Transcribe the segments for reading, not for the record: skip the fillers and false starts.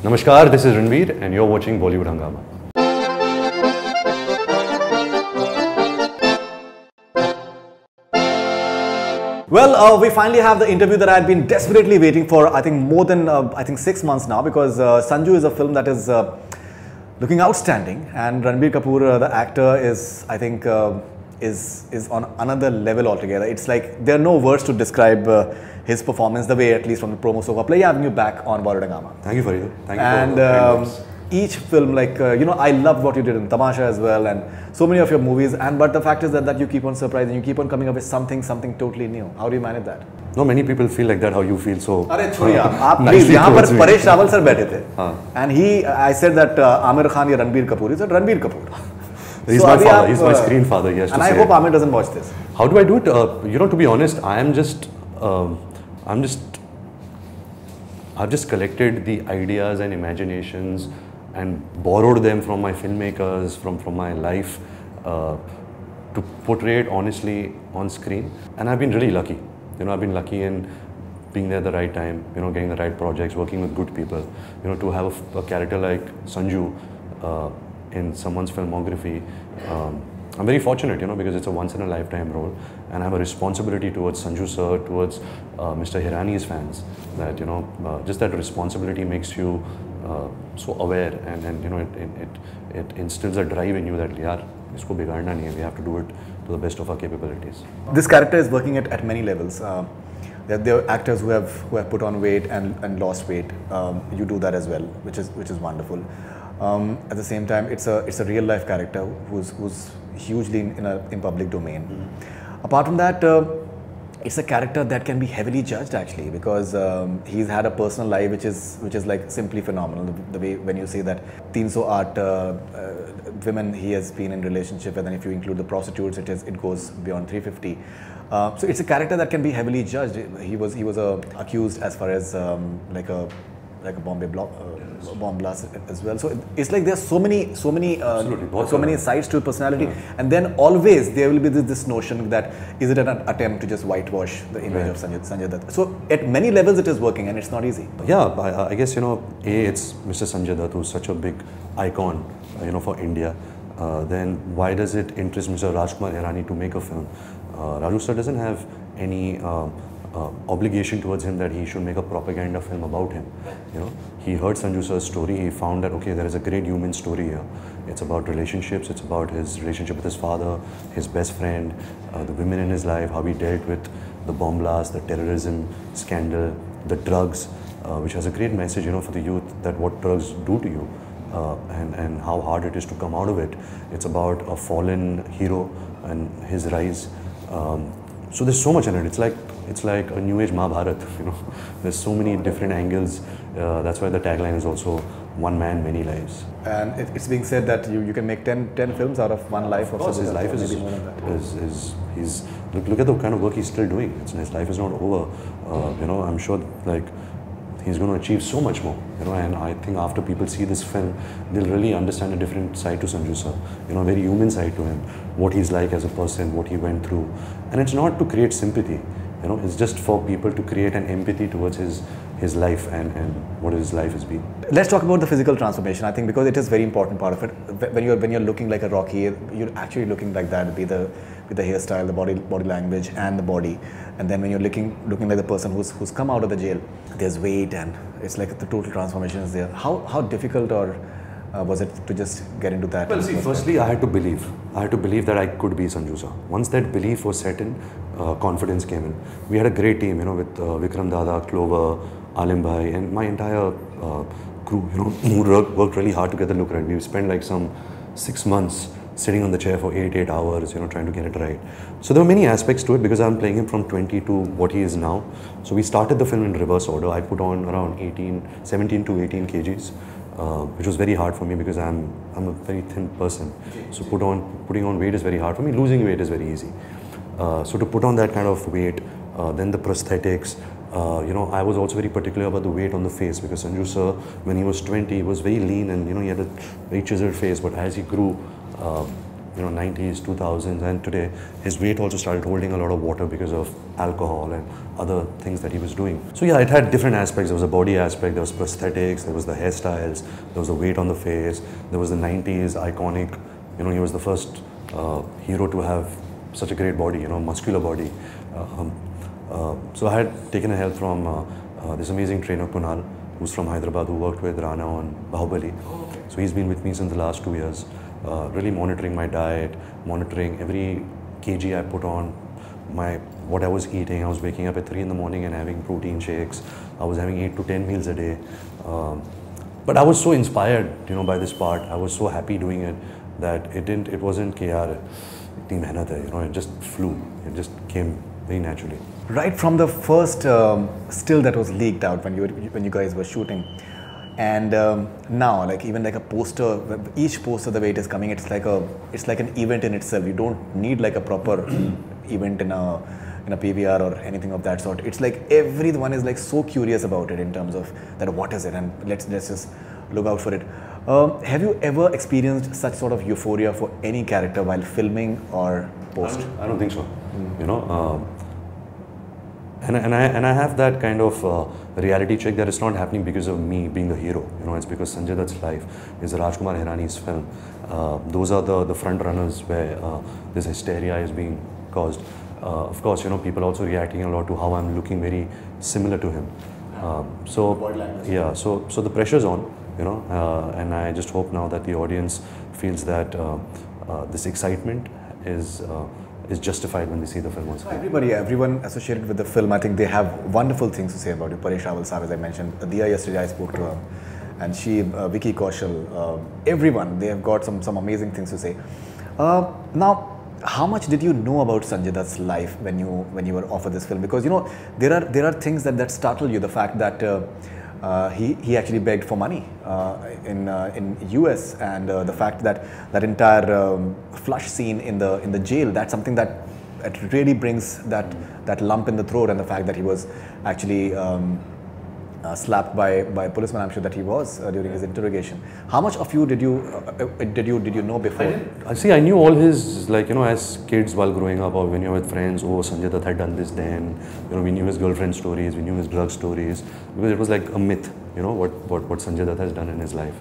Namaskar, this is Ranbir and you're watching Bollywood Hungama. Well, we finally have the interview that I had been desperately waiting for, I think more than 6 months now, because Sanju is a film that is looking outstanding, and Ranbir Kapoor, the actor, is, I think, is on another level altogether. It's like there are no words to describe his performance, the way, at least from the promo so far. Pleasure having you back on Bollywood Hungama. Thank you, Farid. Thank you. And each film, like, I loved what you did in Tamasha as well, and so many of your movies. But the fact is that you keep on surprising, you keep on coming up with something totally new. How do you manage that? No, many people feel like that. How you feel so? Please, यहाँ पर Paresh Rawal sir बैठे थे, and I said that Amir Khan या Ranbir Kapoor. He said Ranbir Kapoor. He's my father. He's my screen father. Yes. And I hope Amir doesn't watch this. How do I do it? To be honest, I've just collected the ideas and imaginations and borrowed them from my filmmakers, from my life, to portray it honestly on screen. And I've been really lucky. I've been lucky in being there at the right time, getting the right projects, working with good people. To have a character like Sanju in someone's filmography, I'm very fortunate, because it's a once-in-a-lifetime role, and I have a responsibility towards Sanju sir, towards Mr. Hirani's fans, that, just that responsibility makes you so aware, and it instills a drive in you that, yaar, isko bigadna nahi hai, we have to do it to the best of our capabilities. This character is working at many levels. There are actors who have put on weight and lost weight. You do that as well, which is wonderful. At the same time, it's a real life character who's hugely in public domain. Apart from that, it's a character that can be heavily judged actually, because he's had a personal life which is like simply phenomenal. The way when you say that 308 women he has been in relationship, and then if you include the prostitutes, it goes beyond 350. So it's a character that can be heavily judged. He was accused as far as like a Bombay bomb blast as well. So it's like there's so many sides to personality, and then always there will be this notion that is it an attempt to just whitewash the image of Sanjay Dutt. So at many levels it is working, and it's not easy. Yeah, I guess it's Mr. Sanjay Dutt, who's such a big icon, for India. Then why does it interest Mr. Rajkumar Hirani to make a film? Raju sir doesn't have any obligation towards him that he should make a propaganda film about him. He heard Sanju sir's story. He found that, okay, there is a great human story here. It's about relationships. It's about his relationship with his father, his best friend, the women in his life, how he dealt with the bomb blast, the terrorism scandal, the drugs, which has a great message, for the youth, that what drugs do to you, and how hard it is to come out of it. It's about a fallen hero and his rise. So there's so much in it. It's like a new age Mahabharat, There's so many different angles. That's why the tagline is also one man, many lives. And it's being said that you can make 10 films out of one life. Of course, his life is look at the kind of work he's still doing. His life is not over. I'm sure he's going to achieve so much more. And I think after people see this film, they'll really understand a different side to Sanju sir. A very human side to him, what he's like as a person, what he went through. And it's not to create sympathy. It's just for people to create an empathy towards his life and what his life has been. Let's talk about the physical transformation, I think, because it is a very important part of it. When you're looking like a Rocky, you're actually looking like that with the hairstyle, the body language, and the body. And then when you're looking like the person who's come out of the jail, there's weight, and it's like the total transformation is there. How difficult or was it to just get into that? Well, see, firstly, I had to believe. That I could be Sanju sir. Once that belief was set in, confidence came in. We had a great team, with Vikram Dada, Clover, Alim Bhai, and my entire crew, who worked really hard to get the look right. We spent like some 6 months sitting on the chair for 8 hours, trying to get it right. So there were many aspects to it, because I'm playing him from 20 to what he is now. So we started the film in reverse order. I put on around 17 to 18 kgs. Which was very hard for me, because I'm a very thin person. So putting on weight is very hard for me. Losing weight is very easy. So to put on that kind of weight, then the prosthetics. I was also very particular about the weight on the face, because Sanju sir, when he was 20, he was very lean, and he had a very chiseled face. But as he grew, 90s, 2000s, and today his weight also started holding a lot of water because of alcohol and other things that he was doing. So yeah, it had different aspects. There was a body aspect, there was prosthetics, there was the hairstyles, there was the weight on the face, there was the 90s iconic, he was the first hero to have such a great body, muscular body. So I had taken a help from this amazing trainer Kunal, who's from Hyderabad, who worked with Rana on Bahubali. So he's been with me since the last 2 years, really monitoring my diet, monitoring every kg I put on, what I was eating. I was waking up at 3 in the morning and having protein shakes. I was having 8 to 10 meals a day. But I was so inspired, by this part. I was so happy doing it that it wasn't कि यार इतनी मेहनत है, it just flew. It just came very naturally. Right from the first still that was leaked out when you guys were shooting, and now even like a poster, each poster the way it is coming, it's like an event in itself. You don't need like a proper event in a PVR or anything of that sort. It's like everyone is like so curious about it in terms of that what is it, and let's just look out for it. Have you ever experienced such sort of euphoria for any character while filming or post? I don't think so. And I have that kind of reality check that it's not happening because of me being the hero. It's because Sanjay Dutt's life is Rajkumar Hirani's film. Those are the front runners where this hysteria is being caused. Of course, people also reacting a lot to how I'm looking very similar to him. So the pressure's on, and I just hope now that the audience feels that this excitement is justified when they see the film on screen. Everyone associated with the film, I think they have wonderful things to say about you. Paresh Rawal Saab, as I mentioned, Alia yesterday I spoke to her, and she, Vicky Kaushal, everyone, they have got some amazing things to say. Now, how much did you know about Sanjay Dutt's life when you were offered this film? Because there are things that startle you. The fact that he actually begged for money in US, and the fact that entire flush scene in the jail, that's something that really brings that lump in the throat, and the fact that he was actually slapped by a policeman, I'm sure that he was during his interrogation. How much of you did you know before? I knew all his, as kids while growing up, or when you're with friends, Sanjay Dutt had done this then, we knew his girlfriend stories, we knew his drug stories, because it was like a myth, what Sanjay Dutt has done in his life.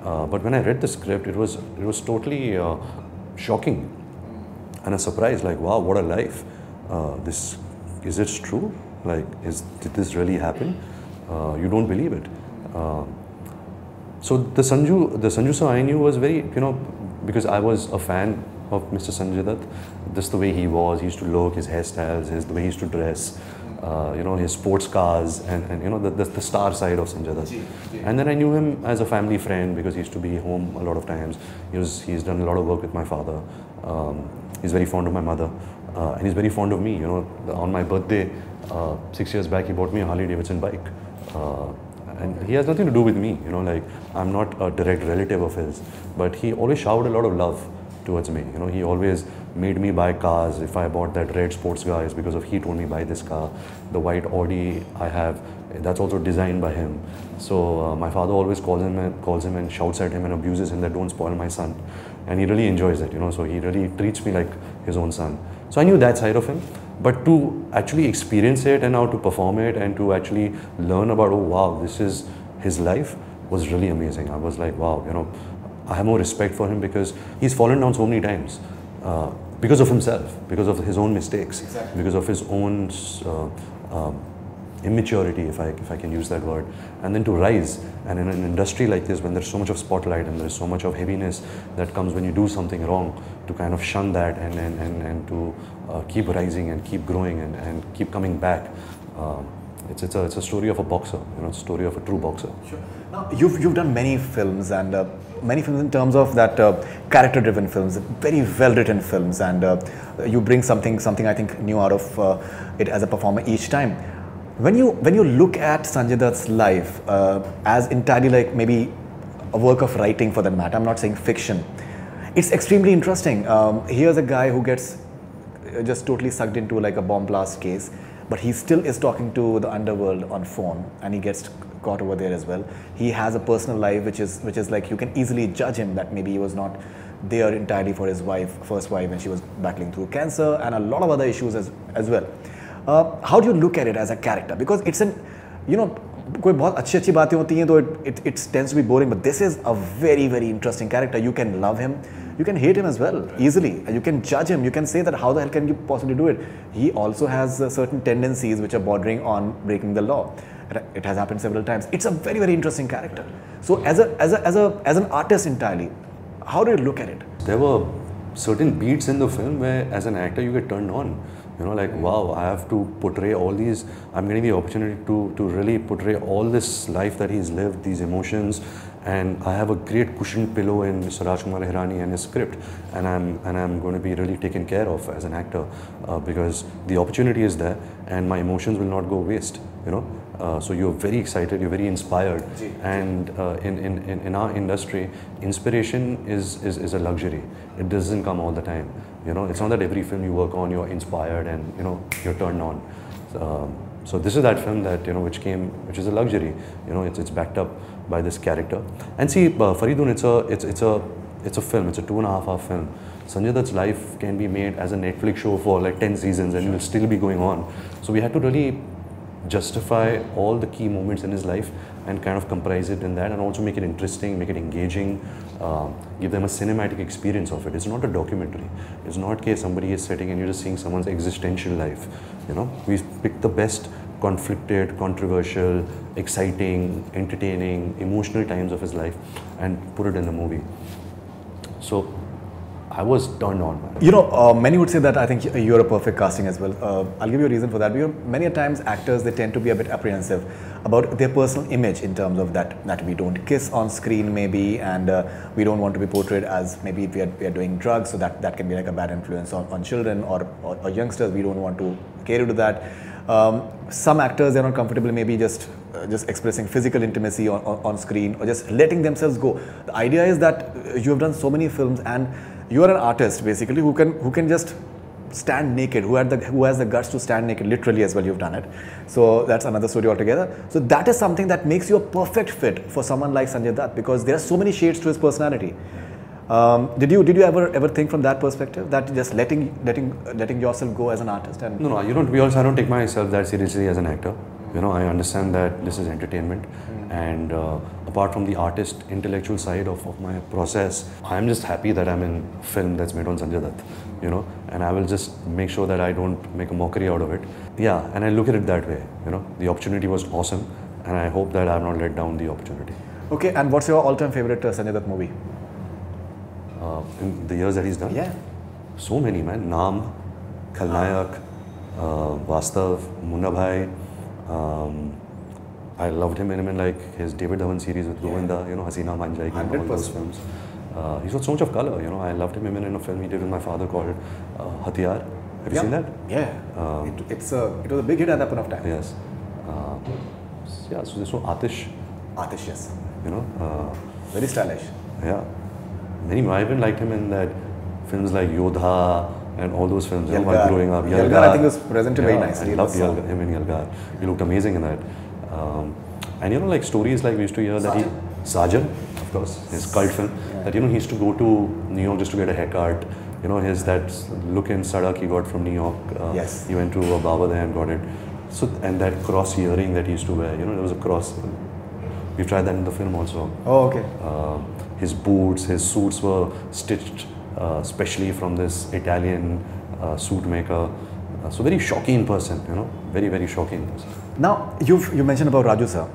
But when I read the script, it was totally shocking and a surprise, wow, what a life. Is it true? Did this really happen? You don't believe it. So the Sanju sir I knew was very, because I was a fan of Mr. Sanjay Dutt, just the way he was. He used to look, his hairstyles, the way he used to dress, his sports cars, and the star side of Sanjay Dutt. And then I knew him as a family friend because he used to be home a lot of times. He's done a lot of work with my father. He's very fond of my mother, and he's very fond of me. On my birthday 6 years back, he bought me a Harley Davidson bike. And he has nothing to do with me, I'm not a direct relative of his, but he always showered a lot of love towards me. He always made me buy cars. If I bought that red sports car, it's because he told me buy this car. The white Audi I have, that's also designed by him. So my father always calls him and shouts at him and abuses him that don't spoil my son. And he really enjoys it, so he really treats me like his own son. So I knew that side of him. But to actually experience it and now to perform it and to actually learn about, oh wow, this is his life, was really amazing. I was like, wow, I have more respect for him because he's fallen down so many times because of himself, because of his own mistakes, because of his own immaturity, if I can use that word, and then to rise. And in an industry like this, when there's so much of spotlight and there's so much of heaviness that comes when you do something wrong, to kind of shun that and to keep rising and keep growing and keep coming back. It's a story of a boxer, a story of a true boxer. Sure. Now, you've done many films, and many films in terms of that character-driven films, very well-written films, and you bring something I think new out of it as a performer each time. When you look at Sanjay Dutt's life as entirely like maybe a work of writing for that matter, I'm not saying fiction, it's extremely interesting. Here's a guy who gets just totally sucked into like a bomb blast case, but he still is talking to the underworld on phone, and he gets caught over there as well. He has a personal life which is like you can easily judge him that maybe he was not there entirely for his first wife, when she was battling through cancer and a lot of other issues as well. How do you look at it as a character? Because it's an, you know, कोई बहुत अच्छी बातें होती हैं तो it tends to be boring, but this is a very, very interesting character. You can love him, you can hate him as well, easily, and you can judge him. You can say that how the hell can you possibly do it? He also has certain tendencies which are bordering on breaking the law. It has happened several times. It's a very, very interesting character. So as an artist entirely, how do you look at it? There were certain beats in the film where as an actor you get turned on. You know, like, wow, I have to portray all these, I'm getting the opportunity to really portray all this life that he's lived, these emotions, and I have a great cushioned pillow in Mr. Rajkumar Hirani and his script, and I'm going to be really taken care of as an actor because the opportunity is there and my emotions will not go waste, you know. So you're very excited, you're very inspired, and in our industry, inspiration is a luxury. It doesn't come all the time. You know, it's not that every film you work on, you're inspired and, you know, you're turned on. So this is that film that, you know, which is a luxury. You know, it's backed up by this character. And see, Faridun, it's a film. It's a 2.5-hour film. Sanjay Dutt's life can be made as a Netflix show for like 10 seasons, and it will still be going on. So we had to really justify all the key moments in his life and kind of comprise it in that, and also make it interesting, make it engaging, give them a cinematic experience of it. It's not a documentary. It's not case somebody is sitting and you're just seeing someone's existential life. You know, we picked the best conflicted, controversial, exciting, entertaining, emotional times of his life and put it in the movie. So I was turned on, man. You know, many would say that I think you're a perfect casting as well. I'll give you a reason for that. Many a times actors, they tend to be a bit apprehensive about their personal image in terms of that we don't kiss on screen maybe, and we don't want to be portrayed as maybe we are doing drugs, so that can be like a bad influence on children or youngsters. We don't want to cater to that. Some actors, they're not comfortable maybe just expressing physical intimacy on screen or just letting themselves go. The idea is that you have done so many films and you are an artist basically who can just stand naked, who has the guts to stand naked, literally as well. You've done it. So that's another story altogether. So that is something that makes you a perfect fit for someone like Sanjay Dutt, because there are so many shades to his personality. Did you ever think from that perspective that just letting yourself go as an artist? And no, you don't. To be honest, I don't take myself that seriously as an actor. You know, I understand that this is entertainment, and apart from the artist intellectual side of my process, I'm just happy that I'm in a film that's made on Sanjay Dutt, you know, and I will just make sure that I don't make a mockery out of it. Yeah, and I look at it that way, you know. The opportunity was awesome, and I hope that I have not let down the opportunity. Okay, and what's your all-time favorite Sanjay Dutt movie? In the years that he's done? Yeah. So many, man. Naam, Khalnayak, Vastav, Munna Bhai. I loved him in like his David Dhawan series with Govinda, you know, Hasina Man Jayegi and all those films. He's got so much of color, you know. I loved him in a film he did with my father called Hatiyar. Have you seen that? Yeah. It was a big hit at that point of time. Yes. Yeah, so this one Atish. Atish, yes. You know. Very stylish. Yeah. I even liked him in that films like Yodha and all those films, you know, while growing up. Yalgar, I think was presented very nicely. I loved him in Yalgar. He looked amazing in that. And you know, like stories like we used to hear that Sajan, of course, his cult film, that, you know, he used to go to New York just to get a haircut. You know, that look in Sadak he got from New York. Yes. He went to a barber there and got it. So, and that cross earring that he used to wear, you know, there was a cross. We've tried that in the film also. Oh, okay. His boots, his suits were stitched specially from this Italian suit maker. So very shocking person, you know, very, very shocking person. Now, you mentioned about Raju sir,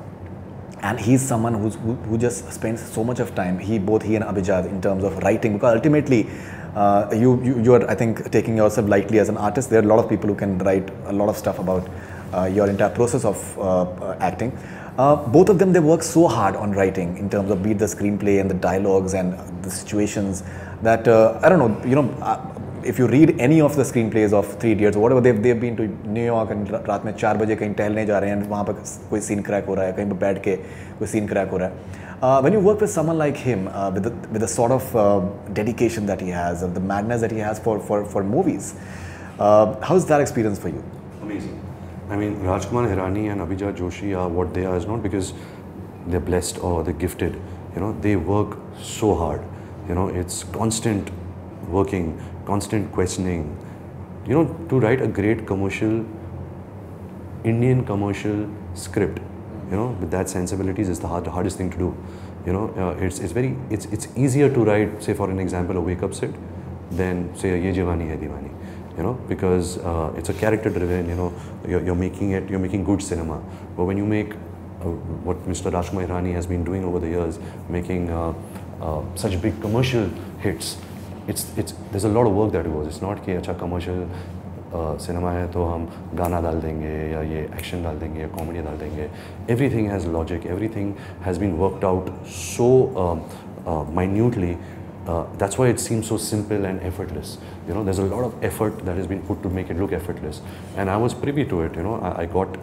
and he's someone who just spends so much of time, both he and Abhijat, in terms of writing, because ultimately you are, I think, taking yourself lightly as an artist. There are a lot of people who can write a lot of stuff about your entire process of acting. Both of them, they work so hard on writing in terms of be it the screenplay and the dialogues and the situations that, I don't know, you know, if you read any of the screenplays of 3 Idiots or whatever, they've been to New York and रात में 4 बजे कहीं टहलने जा रहे हैं, वहाँ पर कोई scene crack हो रहा है, कहीं पर बैठ के कोई scene crack हो रहा है. When you work with someone like him, with the sort of dedication that he has, the madness that he has for movies, how's that experience for you? Amazing. I mean, Rajkumar Hirani and Abhijat Joshi are what they are is not because they're blessed or they're gifted. You know, they work so hard. You know, it's constant working, constant questioning. You know, to write a great commercial, Indian commercial script, you know, with that sensibilities is the hardest thing to do. You know, it's easier to write, say for an example, a wake up set than say a Ye Jawani Hai Diwani. You know, because it's a character driven. You know, you're making good cinema. But when you make what Mr. Rajkumar Hirani has been doing over the years, making such big commercial hits, there's a lot of work that goes. It's not कि अच्छा commercial cinema है तो हम गाना डाल देंगे या ये एक्शन डाल देंगे या कॉमेडी डाल देंगे. Everything has logic. Everything has been worked out so minutely. That's why it seems so simple and effortless. You know, there's a lot of effort that has been put to make it look effortless. And I was privy to it. You know, I got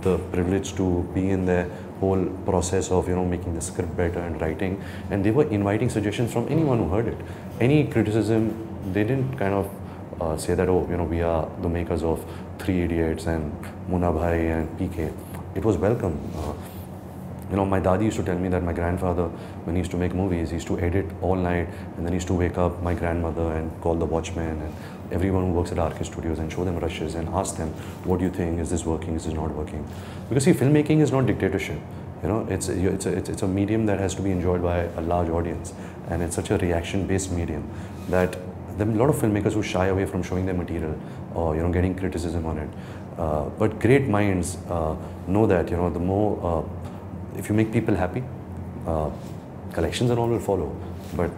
the privilege to be in the whole process of, you know, making the script better and writing. And they were inviting suggestions from anyone who heard it. Any criticism, they didn't kind of say that, oh, you know, we are the makers of Three Idiots and Munna Bhai and PK. It was welcome. You know, my daddy used to tell me that my grandfather, when he used to make movies, he used to edit all night, and then he used to wake up my grandmother and call the watchman and everyone who works at RK Studios and show them rushes and ask them, what do you think, is this working, is this not working? Because see, filmmaking is not dictatorship. You know, it's a medium that has to be enjoyed by a large audience, and it's such a reaction-based medium that there are a lot of filmmakers who shy away from showing their material or, you know, getting criticism on it. But great minds know that, you know, the more if you make people happy, collections and all will follow. But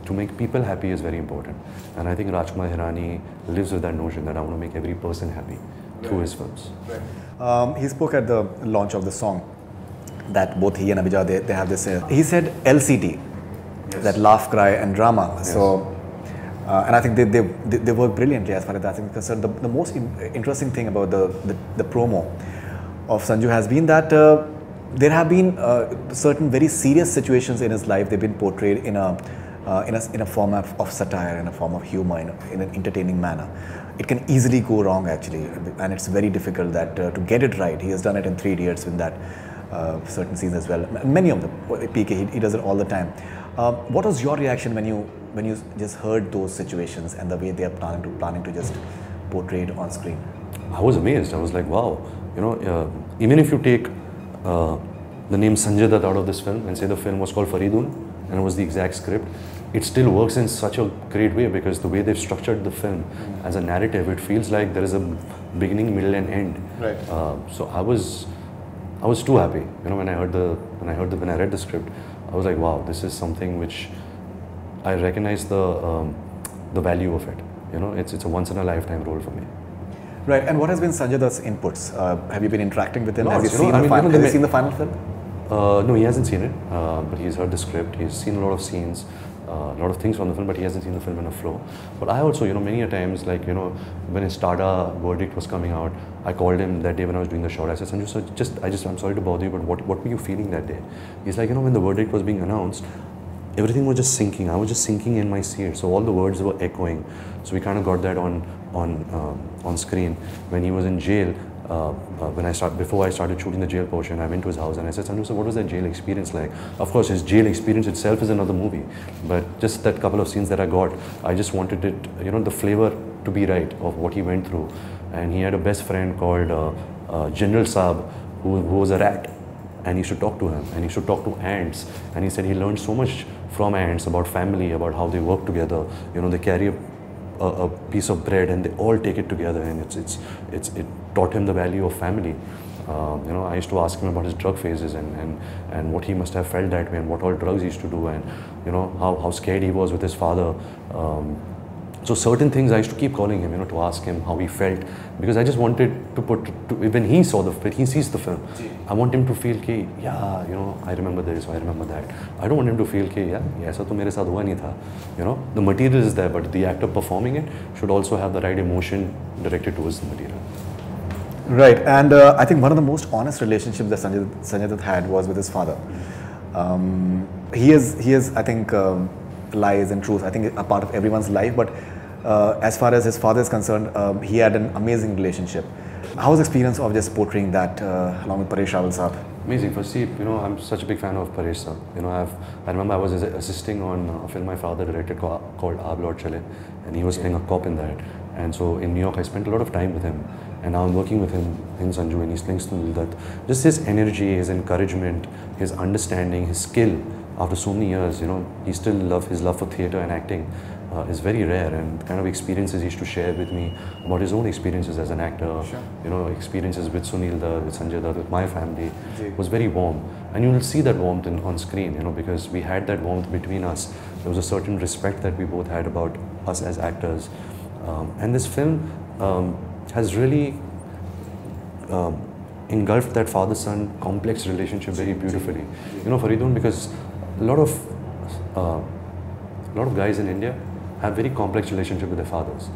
to make people happy is very important. And I think Rajkumar Hirani lives with that notion that I want to make every person happy through his films. Right. He spoke at the launch of the song that both he and Abhijit, they have this, he said LCD, yes, that laugh, cry and drama. Yes. So, and I think they work brilliantly as far as that's concerned. The most interesting thing about the promo of Sanju has been that there have been certain very serious situations in his life. They've been portrayed in a form of satire, in a form of humor, in an entertaining manner. It can easily go wrong actually, and it's very difficult that to get it right. He has done it in Three Idiots with that certain scenes as well. Many of them, PK, he does it all the time. What was your reaction when you just heard those situations and the way they are planning to just portray it on screen? I was amazed. I was like, wow. You know, even if you take the name Sanjay Dutt out of this film and say the film was called Faridun and it was the exact script, it still works in such a great way because the way they've structured the film as a narrative, it feels like there is a beginning, middle and end. Right. So I was too happy. You know, when I read the script, I was like, wow, this is something which I recognize the value of it. You know, it's a once in a lifetime role for me. Right. And what has been Sanjay Dutt's inputs? Have you been interacting with him? No, has he seen the final film? No, he hasn't seen it, but he's heard the script. He's seen a lot of scenes, a lot of things from the film, but he hasn't seen the film in a flow. But I also, you know, many a times, like, you know, when his Tada verdict was coming out, I called him that day when I was doing the shot. I said, Sanju, sir, I'm sorry to bother you, but what were you feeling that day? He's like, you know, when the verdict was being announced, everything was just sinking. I was just sinking in my seat. So all the words were echoing. So we kind of got that on screen. When he was in jail, before I started shooting the jail portion, I went to his house and I said, Sanju, so what was that jail experience like? Of course, his jail experience itself is another movie, but just that couple of scenes that I got, I just wanted it, you know, the flavor to be right of what he went through. And he had a best friend called General Saab, who was a rat, and he should talk to him, and he should talk to ants, and he said he learned so much from ants about family, about how they work together. You know, they carry a piece of bread and they all take it together, and it taught him the value of family. You know, I used to ask him about his drug phases and what he must have felt that way and what all drugs he used to do, and you know how scared he was with his father. So certain things I used to keep calling him, you know, to ask him how he felt, because I just wanted to when he sees the film, I want him to feel कि yeah, you know, I remember this, I remember that. I don't want him to feel कि yeah, ऐसा तो मेरे साथ हुआ नहीं था. You know, the material is there, but the actor performing it should also have the right emotion directed towards the material. Right, and I think one of the most honest relationships that Sanjay Dutt had was with his father. He is I think lies and truth, I think, a part of everyone's life, but as far as his father is concerned, he had an amazing relationship. How was the experience of just portraying that along with Paresh Rawal Saab? Amazing. Firstly, I'm such a big fan of Paresh sir. I remember I was assisting on a film my father directed called Aab Lord Chale, and he was playing a cop in that. And so in New York, I spent a lot of time with him, and now I'm working with him in Sanju, and he's playing Sunil Dutt. Just his energy, his encouragement, his understanding, his skill. After so many years, he still his love for theatre and acting is very rare, and the kind of experiences he used to share with me about his own experiences as an actor, experiences with Sunil Dutt, with Sanjay Dutt, with my family, was very warm. And you will see that warmth on screen, because we had that warmth between us. There was a certain respect that we both had about us as actors. And this film has really engulfed that father-son complex relationship very beautifully. Faridun, because a lot of guys in India have very complex relationship with their fathers.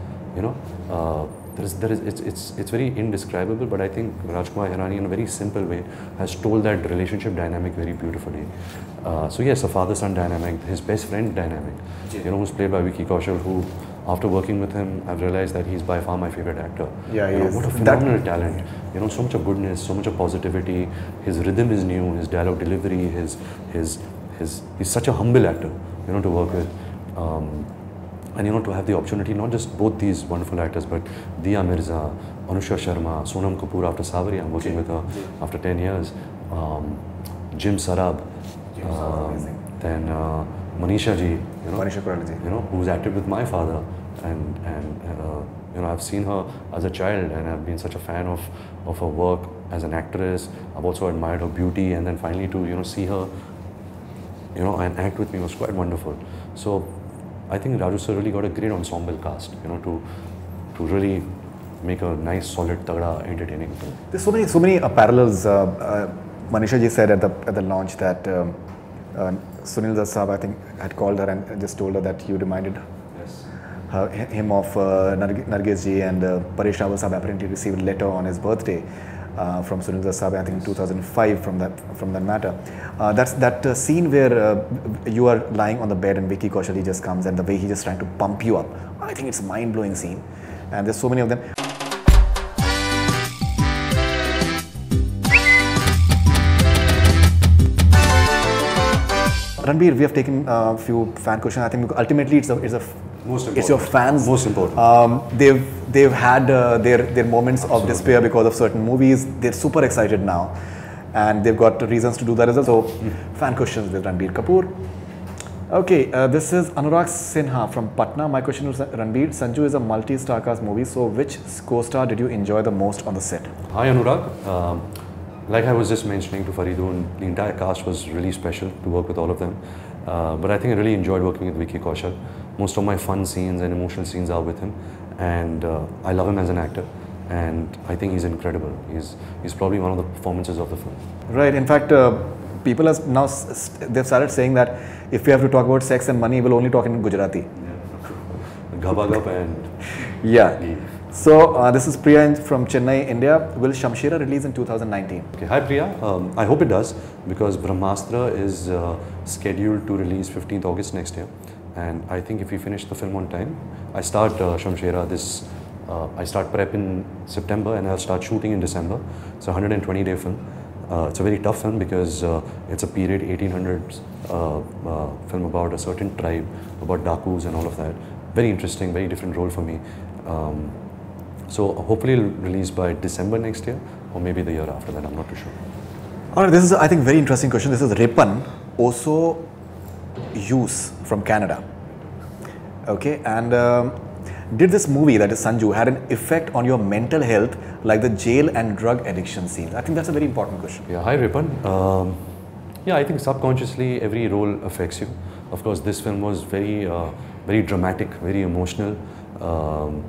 It's very indescribable, but I think Rajkumar Hirani in a very simple way has told that relationship dynamic very beautifully. So yes, a father-son dynamic, his best friend dynamic, who's played by Vicky Kaushal, who after working with him, I've realized that he's by far my favorite actor. Yeah, he is. What a phenomenal talent. So much of goodness, so much of positivity. His rhythm is new, his dialogue delivery, he's such a humble actor, to work with. And to have the opportunity, not just both these wonderful actors, but Diya Mirza, Anusha Sharma, Sonam Kapoor after Saveri, I'm working with her after 10 years. Jim Sarab, then Manisha ji, who's acted with my father, and I've seen her as a child, and I've been such a fan of her work as an actress. I've also admired her beauty, and then finally to see her, and act with me was quite wonderful. So I think Raju sir really got a great ensemble cast, to really make a nice, solid, tagda, entertaining film. There's so many parallels. Manisha ji said at the launch that Sunil Dutt Saab, I think, had called her and just told her that you reminded him of Nargis ji, and Paresh Rawal Saab apparently received a letter on his birthday from Sunil Dutt Saab, I think in 2005 from that matter. That's that scene where you are lying on the bed and Vicky Kaushal just comes, and the way he just trying to pump you up. I think it's a mind-blowing scene, and there's so many of them. Ranbir, we have taken a few fan questions. I think ultimately it's your fans. Most important. They've had their moments of despair because of certain movies. They're super excited now, and they've got reasons to do that as well. So, fan questions with Ranbir Kapoor. Okay, this is Anurag Sinha from Patna. My question is, Ranbir, Sanju is a multi-star cast movie. So, which co-star did you enjoy the most on the set? Hi Anurag. Like I was just mentioning to Faridun, the entire cast was really special to work with all of them. But I think I really enjoyed working with Vicky Kaushal. Most of my fun scenes and emotional scenes are with him, and I love him as an actor, and I think he's incredible. He's probably one of the performances of the film. Right. In fact, people have now they've started saying that if we have to talk about sex and money, we'll only talk in Gujarati. Gabagap and yeah. So this is Priya from Chennai, India. Will Shamshera release in 2019? Okay. Hi Priya. I hope it does, because Brahmastra is scheduled to release 15th August next year, and I think if we finish the film on time, I start Shamshera I start prep in September and I'll start shooting in December. It's a 120-day film. It's a very tough film because it's a period 1800s film about a certain tribe, about Dakus and all of that. Very interesting, very different role for me. So hopefully it'll release by December next year, or maybe the year after that, I'm not too sure. Alright, this is, I think, very interesting question. This is Ripan Oso Yus from Canada. Okay, and did this movie, that is Sanju, had an effect on your mental health like the jail and drug addiction scene? I think that's a very important question. Yeah, hi Ripan. Yeah, I think subconsciously every role affects you. Of course, this film was very, very dramatic, very emotional. And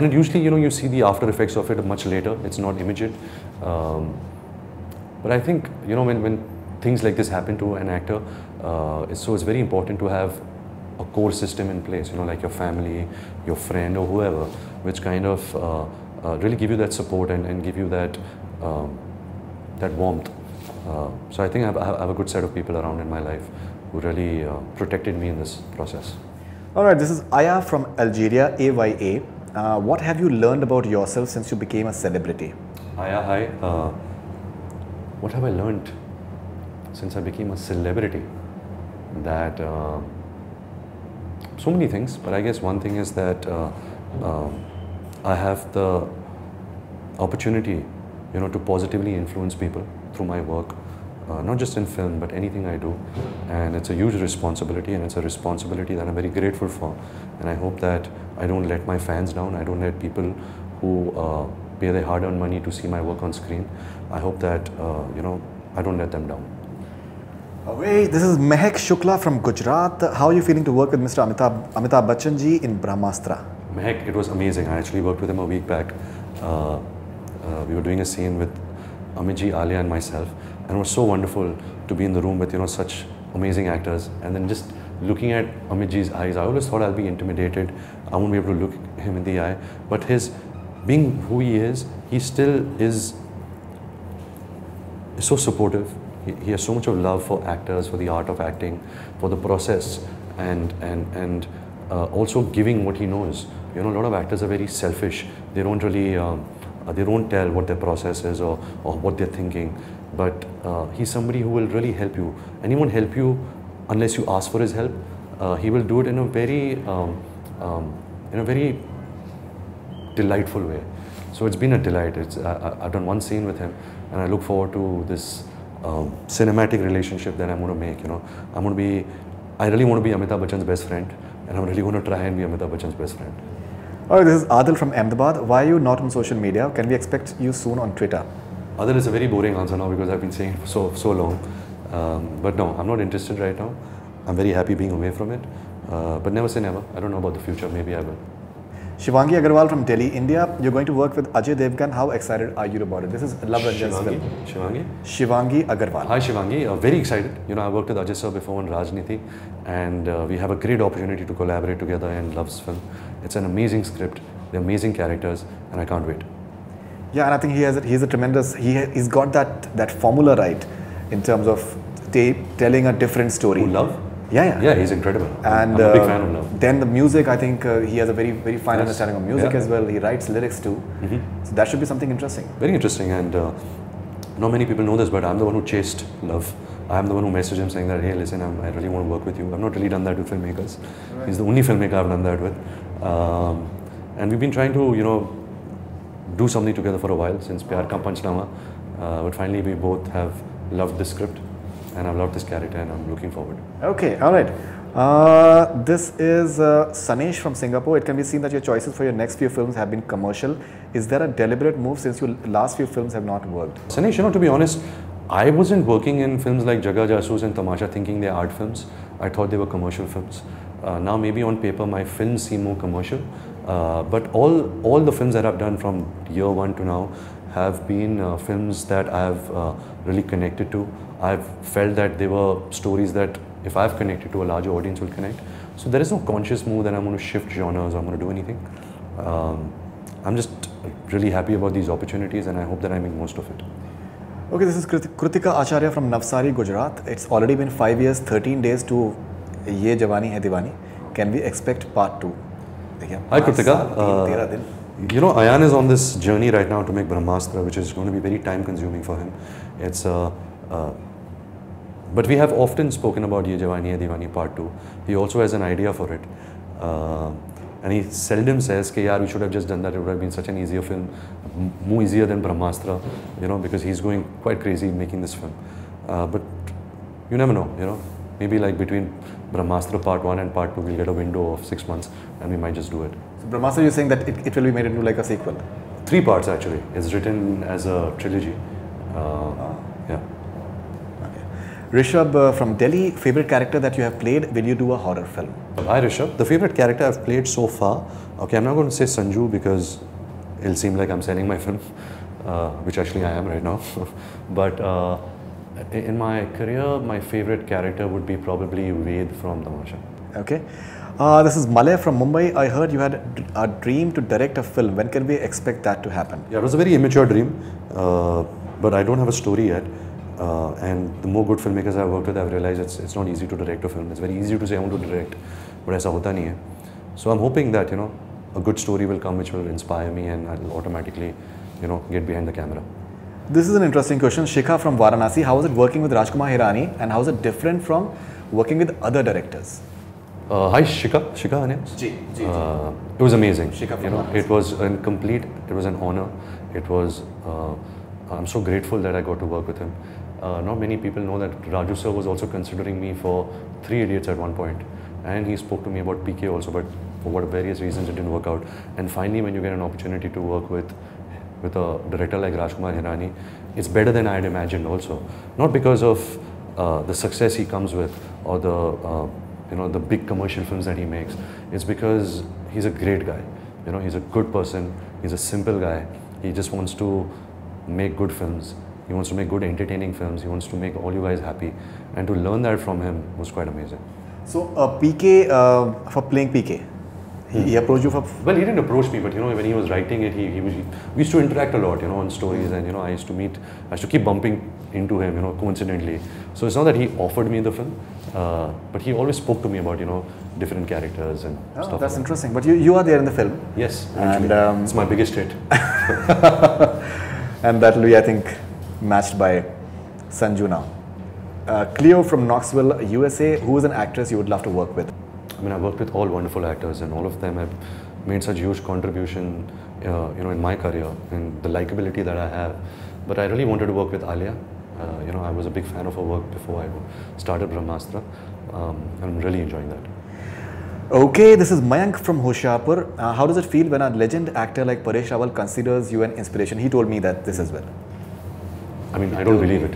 it usually, you see the after effects of it much later. It's not immediate. But I think, when things like this happen to an actor, it's very important to have a core system in place, like your family, your friend or whoever, which kind of really give you that support and give you that, that warmth. So I think I have a good set of people around in my life who really protected me in this process. Alright, this is Aya from Algeria, AYA. What have you learned about yourself since you became a celebrity? Aya, hi. what have I learned since I became a celebrity? That so many things, but I guess one thing is that I have the opportunity, to positively influence people through my work, not just in film, but anything I do. And it's a huge responsibility, and it's a responsibility that I'm very grateful for. And I hope that I don't let my fans down. I don't let people who pay their hard-earned money to see my work on screen. I hope that, I don't let them down. Wait, this is Mehak Shukla from Gujarat. How are you feeling to work with Mr. Amitabh Bachchan ji in Brahmastra? Mehak, it was amazing. I actually worked with him a week back. We were doing a scene with Amit ji, Alia and myself, and it was so wonderful to be in the room with such amazing actors. And then just looking at Amit ji's eyes, I always thought I'll be intimidated. I won't be able to look him in the eye. But his being who he is, he still is so supportive. He has so much of love for actors, for the art of acting, for the process, and also giving what he knows. A lot of actors are very selfish. They don't really, they don't tell what their process is or what they're thinking. But he's somebody who will really help you, and he won't help you unless you ask for his help. He will do it in a very delightful way. So it's been a delight. I've done one scene with him, and I look forward to this cinematic relationship that I'm going to make. I really want to be Amitabh Bachchan's best friend, and I'm really going to try and be Amitabh Bachchan's best friend. Oh, this is Adil from Ahmedabad. Why are you not on social media? Can we expect you soon on Twitter? Adil, is a very boring answer now because I've been saying it for so long. But no, I'm not interested right now. I'm very happy being away from it. But never say never. I don't know about the future. Maybe I will. Shivangi Agarwal from Delhi, India. You're going to work with Ajay Devgan. How excited are you about it? This is Love Ranjan's film. Shivangi Agarwal. Hi Shivangi. Very excited. I worked with Ajay sir before on Rajniti, and we have a great opportunity to collaborate together in Love's film. It's an amazing script, the amazing characters, and I can't wait. Yeah, and I think he's a tremendous. He's got that formula right in terms of telling a different story. Who, Love? Yeah, he's incredible. And I'm a big fan of Love. Then the music, I think he has a very fine understanding of music as well. He writes lyrics too. So that should be something interesting. Very interesting, and not many people know this, but I'm the one who chased Love. I'm the one who messaged him saying that, hey, listen, I really want to work with you. I've not really done that with filmmakers. Right. He's the only filmmaker I've done that with. And we've been trying to, do something together for a while since Pyar Ka Panchnama. But finally, we both have loved this script, and I've loved this character, and I'm looking forward. Okay, all right. This is Sanesh from Singapore. It can be seen that your choices for your next few films have been commercial. Is there a deliberate move since your last few films have not worked? Sanesh, to be honest, I wasn't working in films like Jaga Jasoos and Tamasha thinking they're art films. I thought they were commercial films. Now maybe on paper my films seem more commercial, but all the films that I've done from year one to now have been films that I've really connected to. I've felt that they were stories that if I've connected to a larger audience will connect. So there is no conscious move that I'm going to shift genres or I'm going to do anything. I'm just really happy about these opportunities, and I hope that I make most of it. Okay, this is Kritika Acharya from Navsari, Gujarat. It's already been 5 years, 13 days to Ye Jawani Hai Diwani. Can we expect part 2? Hi Kritika. Ayan is on this journey right now to make Brahmastra, which is going to be very time consuming for him. But we have often spoken about Ye Jawani Hai Diwani part 2. He also has an idea for it. And he seldom says, "Yaar, we should have just done that. It would have been such an easier film, more easier than Brahmastra," because he's going quite crazy making this film. But you never know, Maybe like between Brahmastra part 1 and part 2, we'll get a window of 6 months, and we might just do it. So Brahmastra, you're saying that it will be made into like a sequel? 3 parts actually. It's written as a trilogy. Yeah. Rishabh from Delhi, favorite character that you have played, will you do a horror film? Hi Rishabh. The favorite character I've played so far, okay, I'm not going to say Sanju because it'll seem like I'm selling my film, which actually I am right now. But in my career, my favorite character would be probably Ved from Tamasha. Okay. This is Malay from Mumbai. I heard you had a dream to direct a film. When can we expect that to happen? Yeah, it was a very immature dream, but I don't have a story yet. And the more good filmmakers I've worked with, I've realized it's not easy to direct a film. It's very easy to say I want to direct, but aisa hota nahi hai. So I'm hoping that a good story will come which will inspire me, and I'll automatically get behind the camera. This is an interesting question. Shikha from Varanasi, how was it working with Rajkumar Hirani and how is it different from working with other directors? Hi Shikha, her name? It was amazing. Shikha from it was it was an honor. It was, I'm so grateful that I got to work with him. Not many people know that Raju sir was also considering me for 3 Idiots at one point. And he spoke to me about PK also, but for various reasons it didn't work out. And finally, when you get an opportunity to work with a director like Rajkumar Hirani, it's better than I had imagined also. Not because of the success he comes with or the big commercial films that he makes. It's because he's a great guy. He's a good person. He's a simple guy. He just wants to make good films. He wants to make good entertaining films. He wants to make all you guys happy. And to learn that from him was quite amazing. So PK, for playing PK, he approached you for... Well, he didn't approach me, but when he was writing it, we used to interact a lot, on stories, and I used to keep bumping into him, coincidentally. So it's not that he offered me the film, but he always spoke to me about, different characters and stuff. That's interesting. But you are there in the film. Yes, and it's my biggest hit. And that will be, I think, matched by Sanju now. Cleo from Knoxville, USA, who is an actress you would love to work with? I mean, I've worked with all wonderful actors, and all of them have made such huge contribution, in my career and the likability that I have. But I really wanted to work with Alia. I was a big fan of her work before I started Brahmastra. I'm really enjoying that. Okay, this is Mayank from Hoshiarpur. How does it feel when a legend actor like Paresh Rawal considers you an inspiration? He told me that this as well. I mean, I don't believe it.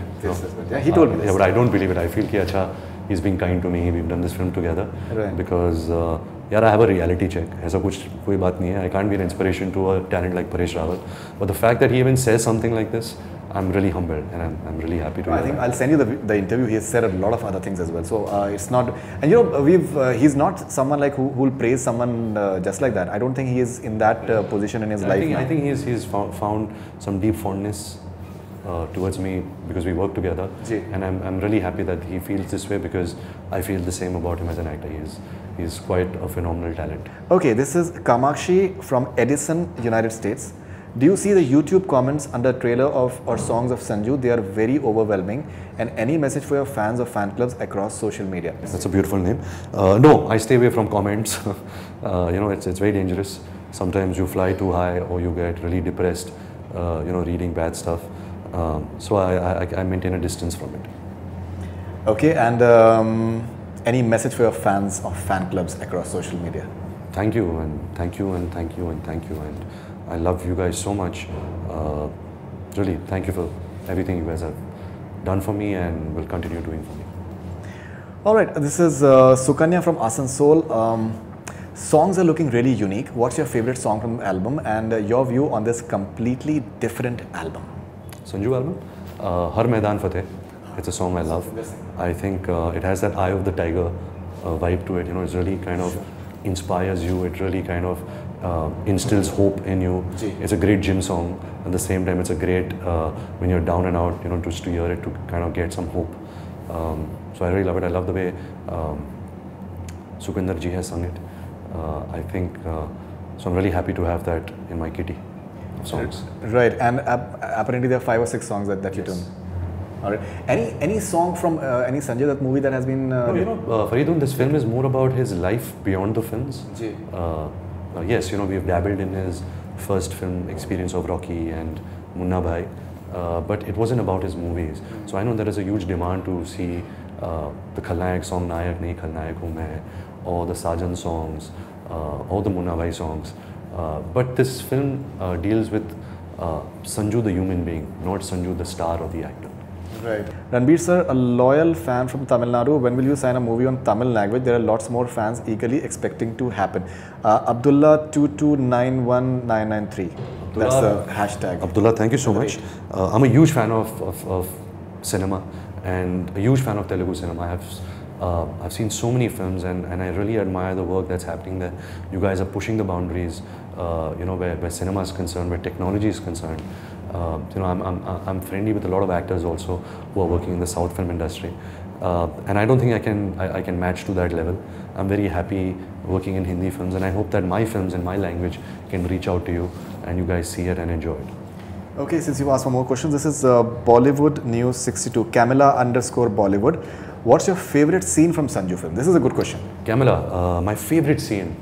Yeah, he told me this. Yeah, but I don't believe it. I feel that he's being kind to me. We've done this film together. Right. Because I have a reality check. ऐसा कुछ कोई बात नहीं है. I can't be an inspiration to a talent like Paresh Rawal. But the fact that he even says something like this, I'm really humbled, and I'm really happy to. I think I'll send you the interview. He has said a lot of other things as well. So it's not, and he's not someone like who will praise someone just like that. I don't think he is in that position in his life. I think he's found some deep fondness towards me because we work together, and I'm really happy that he feels this way because I feel the same about him as an actor. He's quite a phenomenal talent. Okay, this is Kamakshi from Edison, United States. Do you see the YouTube comments under trailer or songs of Sanju? They are very overwhelming. And any message for your fans or fan clubs across social media? That's a beautiful name. No, I stay away from comments. It's very dangerous. Sometimes you fly too high or you get really depressed, reading bad stuff. So I maintain a distance from it. Okay, and any message for your fans or fan clubs across social media? Thank you, and thank you, and thank you, and thank you. And I love you guys so much. Really, thank you for everything you guys have done for me and will continue doing for me. All right, this is Sukanya from Asansol. Songs are looking really unique. What's your favorite song from the album and your view on this completely different album? Sanju album? Har Maidan Fateh. It's a song I love. I think it has that Eye of the Tiger vibe to it. It really kind of inspires you. It really kind of instills hope in you. It's a great gym song. At the same time, it's a great when you're down and out, just to hear it to kind of get some hope. So I really love it. I love the way Sukinder ji has sung it. I think so. I'm really happy to have that in my kitty of songs. Right, and apparently there are 5 or 6 songs that you done. All right. Any song from any Sanjay Dutt movie that has been? Faridun, this film is more about his life beyond the films. Yes, we've dabbled in his first film experience of Rocky and Munna Bhai, but it wasn't about his movies. So I know there is a huge demand to see the Khalnayak song Nayak Nahi Khalnayak Hu Main, or the Sajan songs, or the Munna Bhai songs. But this film deals with Sanju the human being, not Sanju the star or the actor. Right. Ranbir sir, a loyal fan from Tamil Nadu. When will you sign a movie on Tamil language? There are lots more fans eagerly expecting to happen. Abdullah 2291993. That's the hashtag. Abdullah, thank you so much. I'm a huge fan of cinema and a huge fan of Telugu cinema. I've seen so many films and I really admire the work that's happening there. You guys are pushing the boundaries, where cinema is concerned, where technology is concerned. I'm friendly with a lot of actors also who are working in the South film industry, and I don't think I can match to that level. I'm very happy working in Hindi films, and I hope that my films in my language can reach out to you and you guys see it and enjoy it. Okay, since you asked for more questions, this is Bollywood News 62, Camilla_Bollywood. What's your favorite scene from Sanju film? This is a good question. Camilla, my favorite scene.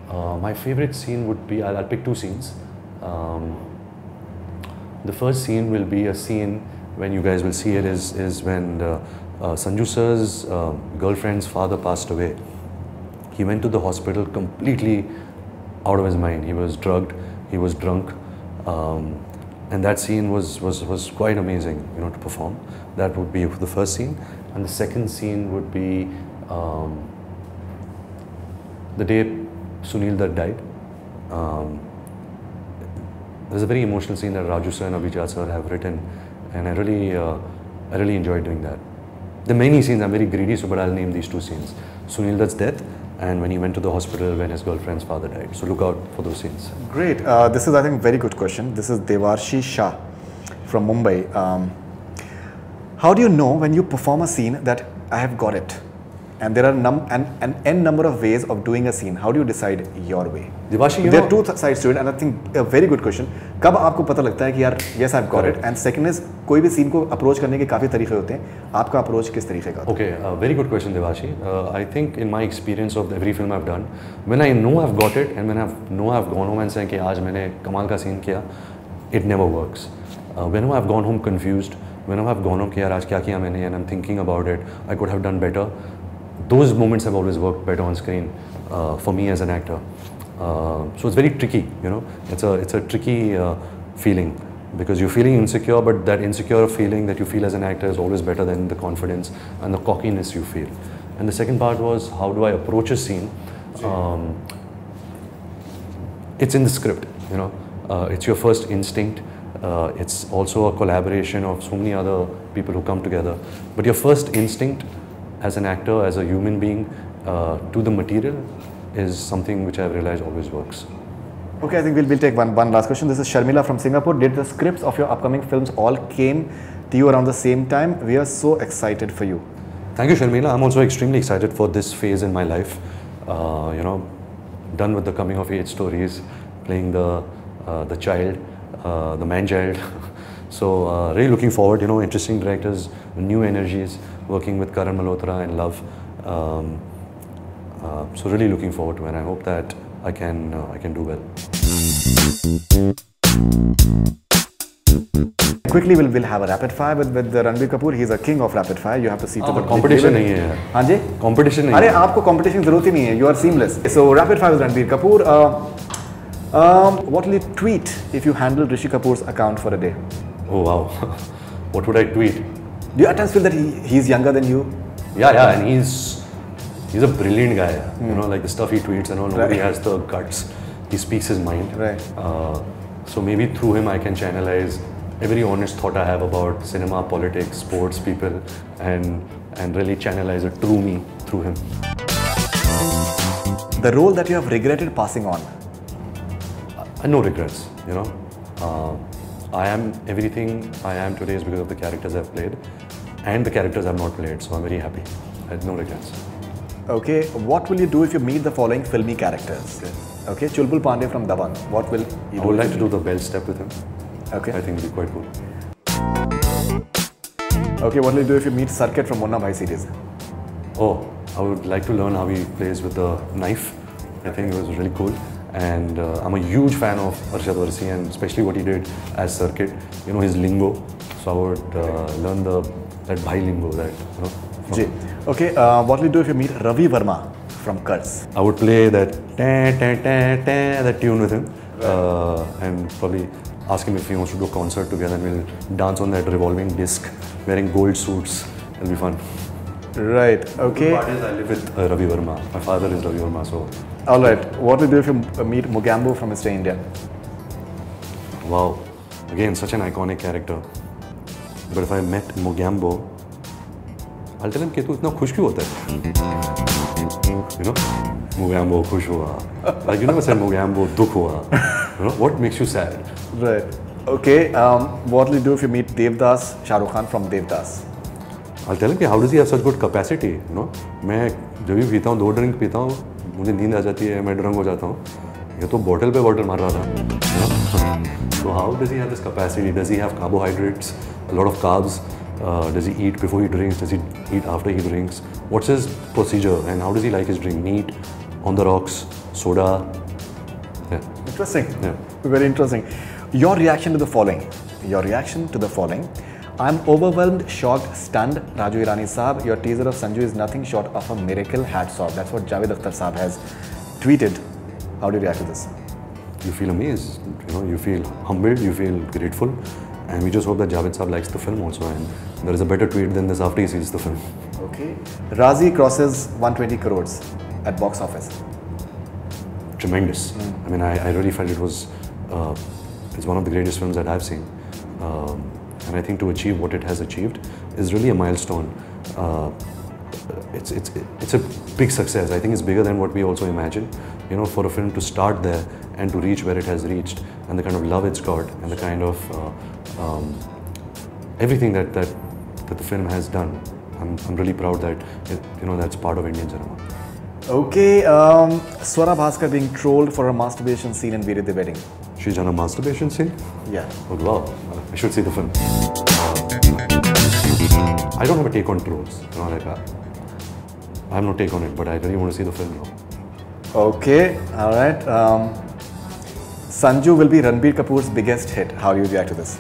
My favorite scene would be, I'll pick two scenes. The first scene will be a scene when you guys will see it is when Sanju sir's girlfriend's father passed away. He went to the hospital completely out of his mind. He was drugged, he was drunk, and that scene was quite amazing, you know, to perform. That would be the first scene, and the second scene would be the day Sunil Dutt died. There's a very emotional scene that Raju sir and Abhijat sir have written, and I really enjoyed doing that. There are many scenes, I'm very greedy, so but I'll name these two scenes. Sunil Dutt's death, and when he went to the hospital when his girlfriend's father died. So look out for those scenes. Great. This is, I think, a very good question. This is Devarshi Shah from Mumbai. How do you know when you perform a scene that I have got it? And there are an n number of ways of doing a scene. How do you decide your way? Devarshi, there are two sides to it, and I think a very good question. कब आपको पता लगता है कि यार yes I've got it? And second is कोई भी scene को approach करने के काफी तरीके होते हैं. आपका approach किस तरीके का? Okay, very good question, Devarshi. I think in my experience of every film I've done, when I know I've got it and when I know I've gone home and saying कि आज मैंने कमाल का scene किया, it never works. Whenever I've gone home confused, whenever I've gone home कि यार आज क्या किया मैंने and I'm thinking about it, I could have done better. Those moments have always worked better on screen for me as an actor. So it's very tricky, you know. It's a tricky feeling because you're feeling insecure, but that insecure feeling that you feel as an actor is always better than the confidence and the cockiness you feel. And the second part was, how do I approach a scene? It's in the script, you know. It's your first instinct. It's also a collaboration of so many other people who come together. But your first instinct as an actor, as a human being, to the material is something which I've realized always works. Okay, I think we'll take one last question. This is Sharmila from Singapore. Did the scripts of your upcoming films all came to you around the same time? We are so excited for you. Thank you, Sharmila. I'm also extremely excited for this phase in my life. You know, done with the coming of age stories, playing the child, the man-child. So really looking forward, you know, interesting directors, new energies, working with Karan Malhotra and Love. So really looking forward to it, and I hope that I can do well. Quickly, we'll have a rapid fire with Ranbir Kapoor. He's a king of rapid fire. You have to see to the competition नहीं है. हाँ जी? Competition नहीं. अरे आपको competition की जरूरत ही नहीं है. You are seamless. So rapid fire with Ranbir Kapoor. What will you tweet if you handle Rishi Kapoor's account for a day? Oh wow. What would I tweet? Do you at times feel that he's younger than you? Yeah, and he's a brilliant guy. You know, like the stuff he tweets and all. Nobody has the guts. He speaks his mind. Right. So maybe through him I can channelize every honest thought I have about cinema, politics, sports, people, and really channelize a true me through him. The role that you have regretted passing on? No regrets, you know. I am everything I am today is because of the characters I've played and the characters I've not played, so I'm very happy. I have no regrets. Okay, what will you do if you meet the following filmy characters? Okay, Chulbul Pandey from Dabang. What will you do? I would like to do the bell step with him. Okay. I think it will be quite cool. Okay, what will you do if you meet Sarkit from Munna Bhai series? Oh, I would like to learn how he plays with the knife. I think it was really cool. And I'm a huge fan of Arshad Varsi and especially what he did as Circuit, you know, his lingo. So I would learn that Bhai lingo, that, you know. Ji. Okay, what will you do if you meet Ravi Verma from Kurz? I would play that that tune with him and probably ask him if he wants to do a concert together and we'll dance on that revolving disc wearing gold suits. It'll be fun. Right, okay. The part is I live with Ravi Verma. My father is Ravi Verma, so... Alright, what will you do if you meet Mogambo from Mr. India? Wow, again, such an iconic character. But if I met Mogambo, I'll tell him, "Ketu, itna khush kyun hota hai?" You know, Mogambo khush hua. Like you never said Mogambo dukh hua. You know, what makes you sad? Right. Okay, what will you do if you meet Devdas, Shah Rukh Khan from Devdas? I'll tell him, how does he have such good capacity? You know, मैं जब भी पीता हूँ 2 drink पीता हूँ मुझे नींद आ जाती है मैं ड्रंक हो जाता हूँ ये तो बॉटल पे बॉटल मार रहा था So how does he have this capacity? Does he have carbohydrates, a lot of carbs? Does he eat before he drinks? Does he eat after he drinks? What's his procedure and how does he like his drink? Neat, on the rocks, soda? Yeah. Interesting. Yeah. Very interesting. Your reaction to the following. Your reaction to the following. I'm overwhelmed, shocked, stunned. Raju Irani Saab, your teaser of Sanju is nothing short of a miracle. Hats off. That's what Javed Akhtar Saab has tweeted. How do you react to this? You feel amazed, you feel humbled, you feel grateful, and we just hope that Javed Saab likes the film also, and there is a better tweet than this after he sees the film. Okay. Razi crosses 120 crores at box office. Tremendous. I mean, I really felt it was, it's one of the greatest films that I've seen. And I think to achieve what it has achieved is really a milestone. It's a big success. I think it's bigger than what we also imagined. For a film to start there and to reach where it has reached, and the kind of love it's got, and the kind of everything that the film has done. I'm really proud that that's part of Indian cinema. Okay, Swara Bhaskar being trolled for a masturbation scene in Veer the Wedding. She's done a masturbation scene? Yeah. Oh wow, I should see the film. I don't have a take on trolls. I have no take on it, but I really want to see the film now. Okay, alright. Sanju will be Ranbir Kapoor's biggest hit. How do you react to this?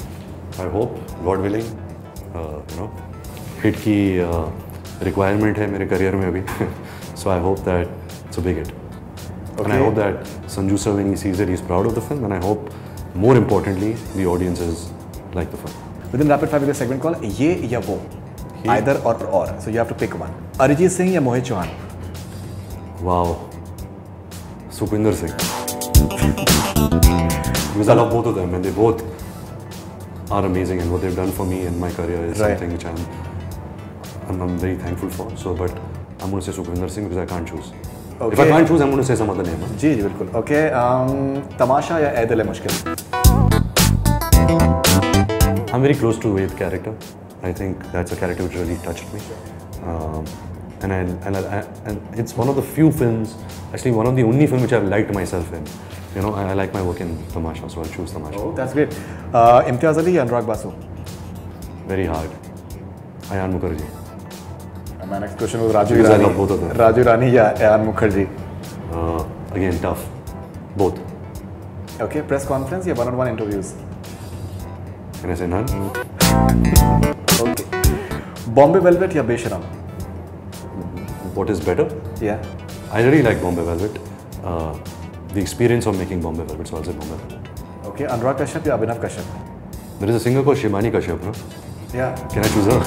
I hope, God willing, hit की requirement है मेरे career में अभी. So I hope that it's a big hit. Okay. And I hope that Sanju sir, when he sees it, he's proud of the film, and I hope, more importantly, the audiences like the film. Within rapid fire, with a segment called Ye ya Wo, either or. So you have to pick one. Arijit Singh या Mohit Chauhan? Wow, Sukhwinder Singh. Because I love both of them, and they both are amazing, and what they've done for me in my career is something which I'm very thankful for. So, but I'm going to say Sukhwinder Singh because I can't choose. Okay. If I can't choose, I'm going to say some other name. जी बिल्कुल. Okay. Tamasha या ऐ दिल है मुश्किल? I'm very close to Ved's character. I think that's a character which really touched me. And it's one of the few films, actually one of the only films which I've liked myself in. I like my work in Tamasha, so I'll choose Tamasha. Oh, that's great. Imtiaz Ali या Anurag Basu? Very hard. Ayan Mukherjee. My next question was Raju Irani. I love both of them. Raju Irani या Ayan Mukherjee? Again, tough. Both. Okay, press conference या one-on-one interviews? Can I say none? Okay. Bombay Velvet या Besharam? What is better? Yeah. I really like Bombay Velvet. The experience of making Bombay Velvet, so I'll say Bombay Velvet. Okay, Anurag Kashyap या Abhinav Kashyap? There is a singer called Shimani Kashyap, no? Yeah. Can I choose her?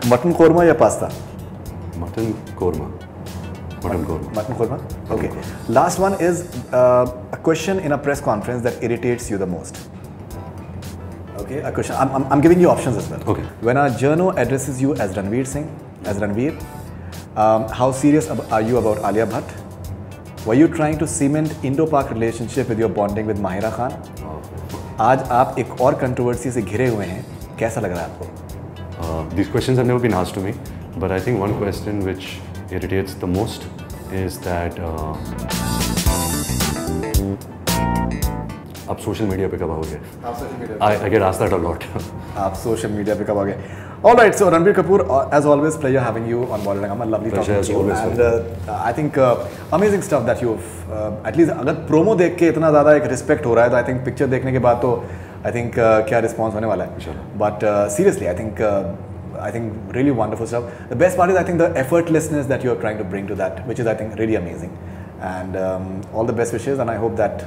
Mutton korma या pasta? Mutton korma. Mutton korma. Mutton korma? Okay. Last one is a question in a press conference that irritates you the most. Okay, a question. I'm giving you options as well. Okay. When a journo addresses you as Ranveer Singh, as Ranveer, how serious are you about Alia Bhatt? Were you trying to cement Indo-Pak relationship with your bonding with Mahira Khan? आज आप एक और controversy से घिरे हुए हैं, कैसा लग रहा है आपको? These questions have never been asked to me, but I think one question which irritates the most is that आप सोशल मीडिया पे कब आओगे? I get asked that a lot. आप सोशल मीडिया पे कब आओगे? All right, so Ranbir Kapoor, as always, pleasure having you on Bollywood Hungama. Lovely talking to you. And I think amazing stuff that you've at least अगर promo देख के इतना ज़्यादा एक रिस्पेक्ट हो रहा है तो I think पिक्चर देखने के बाद तो I think क्या रिस्पॉन्स होने वाला है. But seriously, I think really wonderful stuff. The best part is I think the effortlessness that you are trying to bring to that, which is I think really amazing. And all the best wishes, and I hope that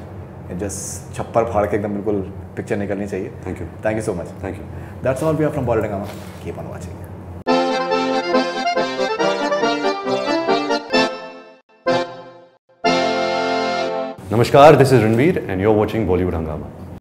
it just छप्पर फाड़ के एकदम बिल्कुल picture निकलनी चाहिए. Thank you. Thank you so much. Thank you. That's all we have from Bollywood Hungama. Keep on watching. Namaskar, this is Ranveer and you're watching Bollywood Hungama.